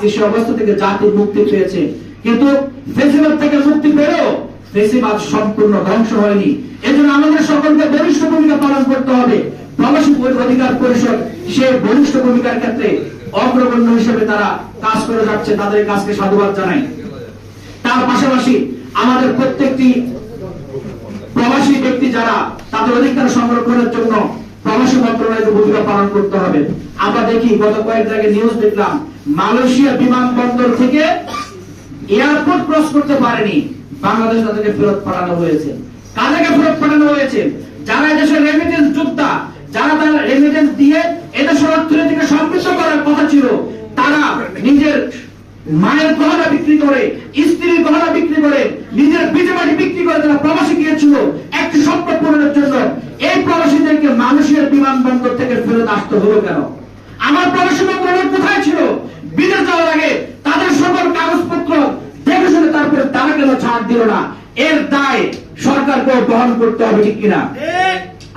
আজকে সে অবস্থা থেকে জাতির মুক্তি পেয়েছে। কিন্তু ফেসিবাদ থেকে মুক্তি পেলেও ফেসিবাদ সম্পূর্ণ ধ্বংস হয়নি। এজন্য আমাদের সকলকে বলিষ্ঠ ভূমিকা পালন করতে হবে। প্রবাসী অধিকার পরিষদ সে বলিষ্ঠ ভূমিকার ক্ষেত্রে অগ্রগণ্য হিসেবে তারা কাজ করে যাচ্ছে, তাদের কাজকে সাধুবাদ জানাই। তার পাশাপাশি আমাদের প্রত্যেকটি প্রবাসী ব্যক্তি যারা তাদের অধিকার সংরক্ষণের জন্য প্রবাসী মন্ত্রণালয়ের ভূমিকা পালন করতে হবে। আমরা দেখি গত কয়েকদিন আগে নিউজ দেখলাম, মালয়েশিয়া বিমানবন্দর থেকে এয়ারপোর্ট ক্রস করতে পারেনি, বাংলাদেশ তাদেরকে ফেরত পাঠানো হয়েছে। কাদেরকে ফেরত পাঠানো হয়েছে? যারা এদেশের রেমিটেন্স যোদ্ধা, যারা তার রেমিটেন্স দিয়ে এদেশের অর্থনীতিকে সমৃদ্ধ করার কথা ছিল, তারা নিজের মায়ের গহনা বিক্রি করে, স্ত্রীর গহনা বিক্রি করে, নিজের বিজেবাড়ি বিক্রি করে তারা প্রবাসী গিয়েছিল একটি স্বপ্ন পূরণের জন্য। এই প্রবাসীদেরকে মানুষের বিমানবন্দর থেকে ফেরত আসতে হলো কেন? আমার প্রবাসী মন্ত্রণালয় কোথায় ছিল? বিদেশ যাওয়ার আগে তাদের সকল কাগজপত্র দেখে শুনে তারপরে তারা কেন ছাড় দিল না? এর দায় সরকারকে বহন করতে হবে, ঠিক কিনা?